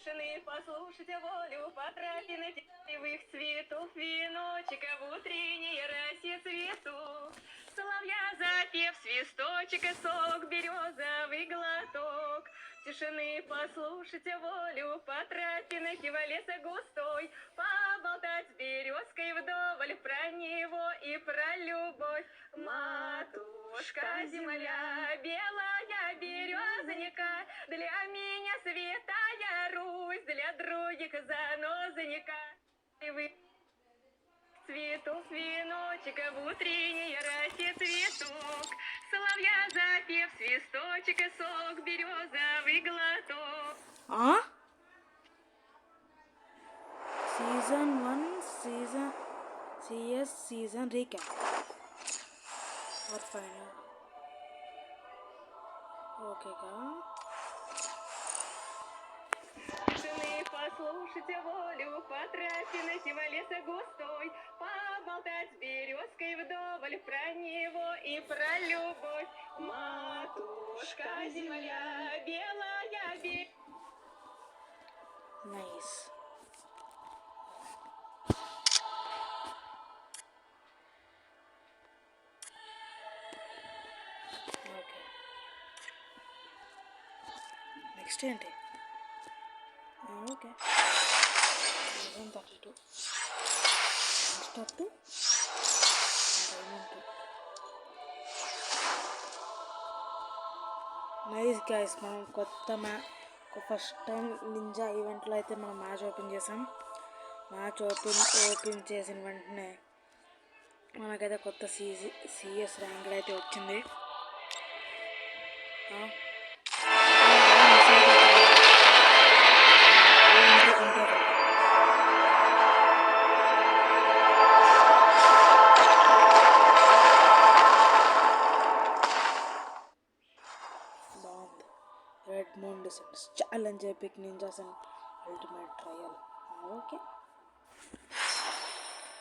Тишины послушайте волю, потрапины терпеливых цветов, веночка в утренней росе цвету. Соловья запев, свисточек и сок, березовый глоток. Тишины послушайте волю, потрапины в леса густой, поболтать с березкой вдоволь про него и про любовь. Матушка земля, белая березонька, для меня святая Русь, для других занозонька. Цветов веночек в утренней росе цветок, соловья запев, свисточек и сок, березовый глоток. Season 1 CS season recap or final. Okay, Тишины послушайте волю, потрапины в леса густой, поболтать с березкой вдоволь про него и про любовь. Матушка земля, белая Nice. Okay. Next ఏంటి? Okay. Season 32. Start to nice guys, మనం first time ninja ఈవెంట్లో అయితే మనం match open చేసాం. Match open చేసిన వెంటనే మనకైతే కొత్త సిఎస్ ర్యాంక్ అయితే వచ్చింది. Redmond Descents Challenge Epic Ninjas and Ultimate Trial. Okay.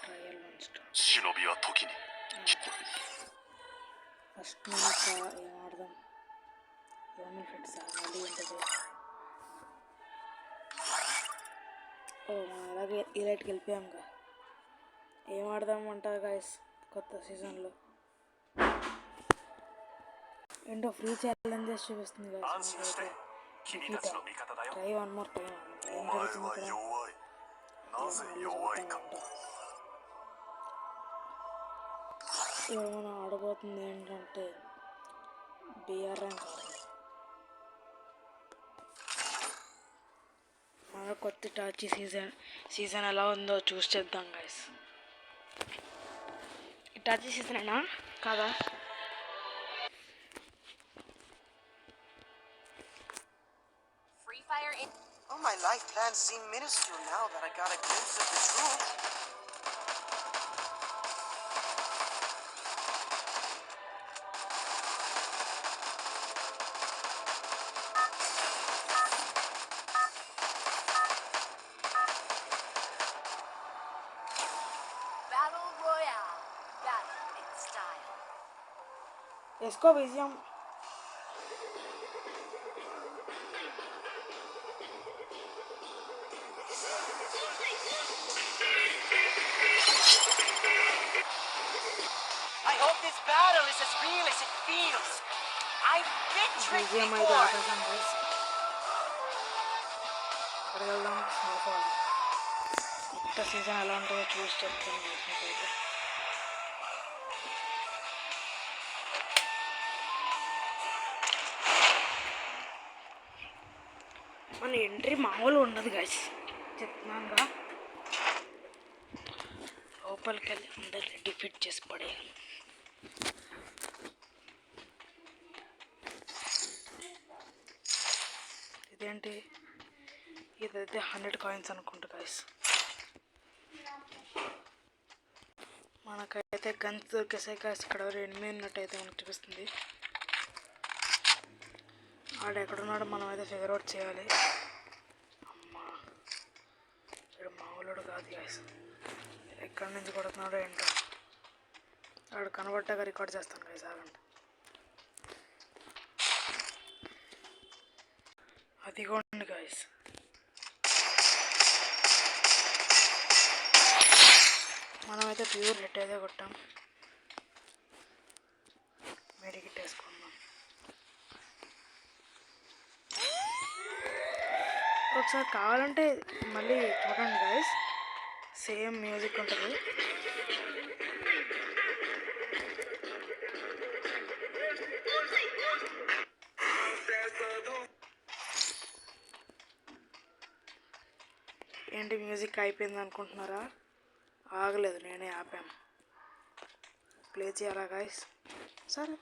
Trial one star. Shinobi wa toki ni. First మనకు ఏం ఆడదాం? రోమన్ ఫిట్స్ మళ్ళీ ఉంటుంది. మనం అలాగే ఇలైట్కి వెళ్ళిపోయాంగా. ఏం ఆడదాం అంటారు గైస్ కొత్త సీజన్లో? ఏంటో ఫ్రీ ఛాలెంజెస్ చూపిస్తుంది కదా. Try one more time. ఏం జరుగుతుంది ఇక్కడ? మనం ఆడబోతుంది ఏంటంటే బిఆర్ ర్యాంక్ ఆడదాం. మన కొత్త టాచీ సీజన్ ఎలా ఉందో చూసి చేద్దాం గైస్. టాచీ సీజన్ అయినా కాదా? Oh, my life plans seem minuscule now that I got a glimpse of the truth. Battle Royale. Battle in style. Esco Vision. I hope this battle is as real as it feels. I've been tricked before. అక్కడికి వెళ్దాం. Snowfall కొత్త season ఎలా ఉంటుందో చూసి చెప్తాను మీకైతే. మన entry మామూలు ఉండదు గైస్, చెప్తున్నానుగా. లోపలికి వెళ్ళి అందరినీ డిఫీట్ చేసి పడేయాలి. ఇదేంటి? ఇదైతే 100 కాయిన్స్ అనుకుంటా గైస్. మనకైతే గన్స్ దొరికేసాయి గైస్. ఇక్కడ ఎనిమిది ఉన్నట్టయితే మనకు చూపిస్తుంది. ఆడ ఎక్కడున్నాడో మనం అయితే ఫిగర్ అవుట్ చేయాలి. అమ్మా, ఇక్కడ మామూలుడు కాదు గైస్. ఎక్కడి నుంచి కొడుతున్నాడో ఏంటో. ఆడు కనబడ్డాక రికార్డ్ చేస్తాను గైస్, ఆగండి. అదిగోండి గైస్, మనమైతే ప్యూర్ హిట్ అయితే కొట్టాం. మెడికిట్ వేసుకుందాం. ఒకసారి కావాలంటే మళ్ళీ చూడండి గైస్, సేమ్ మ్యూజిక్ ఉంటుంది. ఏంటి మ్యూజిక్ అయిపోయింది అనుకుంటున్నారా? ఆగలేదు, నేనే ఆపాను. ప్లే చేయాలా గైస్? సరే,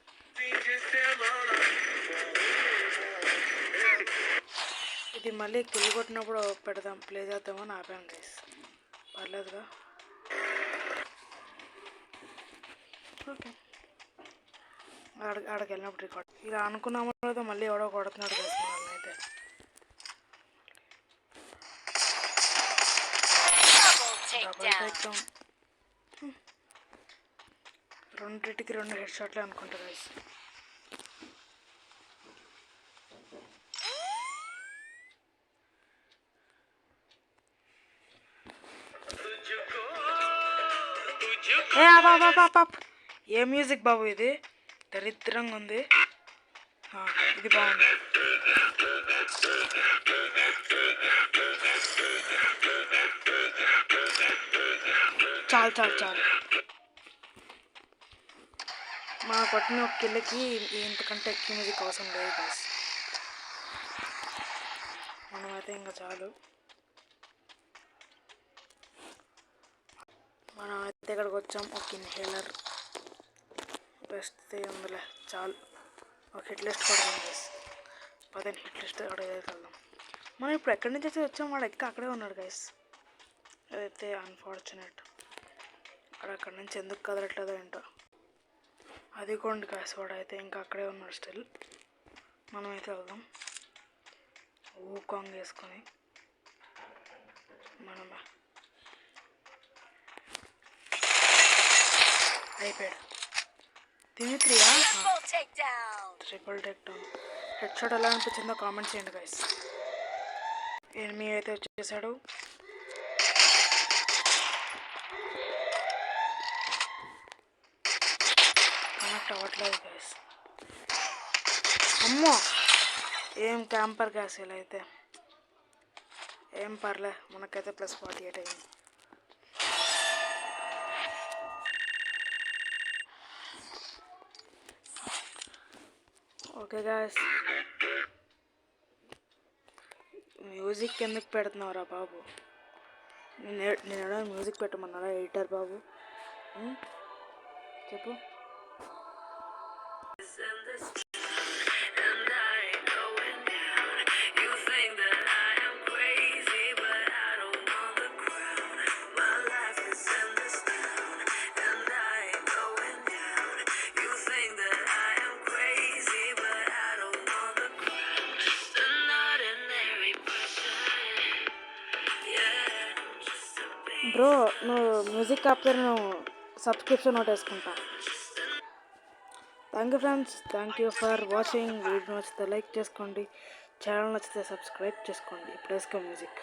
ఇది మళ్ళీ కిల్ కొట్టినప్పుడు పెడదాం, ప్లే చేద్దామని ఆపాను గైస్. పర్లేదుగా. ఓకే, ఆడికి వెళ్ళినప్పుడు రికార్డ్ ఇలా అనుకున్నాము లేదా మళ్ళీ ఎవడో కొడుతున్నాడు గైస్ వాళ్ళని అయితే. Double take down. రెండింటికి 2 హెడ్ షాట్లే అనుకుంటా గైస్. ఏ మ్యూజిక్ బాబు ఇది? దరిద్రంగా ఉంది. ఇది బాగుంది. చాలు చాలు చాలు. మా కొట్టిన ఒక కిల్లకి ఇంతకంటే ఎక్కువ మ్యూజిక్ అవసరం లేదు గైస్. మనమైతే ఇంకా చాలు. మనమైతే ఇక్కడికి వచ్చాం. ఒక ఇన్హేలర్ బెస్ట్ ఉందిలే, చాలు. ఒక హిట్ లిస్ట్ కూడా ఉంది. 10 హిట్ లిస్ట్ అక్కడికి వెళ్దాం. మనం ఇప్పుడు ఎక్కడి నుంచి అయితే వచ్చాం, వాడు ఎక్క అక్కడే ఉన్నాడు గైస్. అదైతే అన్ఫార్చునేట్. అక్కడి నుంచి ఎందుకు కదలట్లేదో ఏంటో. అది కొండి గైస్, వాడు అయితే ఇంకా అక్కడే ఉన్నాడు స్టిల్. మనమైతే వెళ్దాం ఊకాంగ్ వేసుకొని. మనమే అయిపోయాడు. దిమిత్రియా triple take down. Head shot ఎలా అనిపించిందో కామెంట్ చేయండి గైస్. ఎనిమి అయితే వచ్చేసాడు. కనెక్ట్ అవ్వట్లేదు గైస్. అమ్మో, ఏం క్యాంపర్ గ్యాస్. ఇలా అయితే ఏం పర్లే, మనకైతే +48 అయింది. ఓకే గాయస్, మ్యూజిక్ ఎందుకు పెడుతున్నావురా బాబు? నేను మ్యూజిక్ పెట్టమన్నారా ఎడిటర్ బాబు? చెప్పు. బ్రో, నువ్వు మ్యూజిక్ ఆపితే నేను సబ్స్క్రిప్షన్ ఒకటి వేసుకుంటా. Thank you friends, thank you for watching. Video నచ్చితే లైక్ చేసుకోండి, ఛానల్ నచ్చితే సబ్స్క్రైబ్ చేసుకోండి. ఇప్పుడు వేసుకో మ్యూజిక్.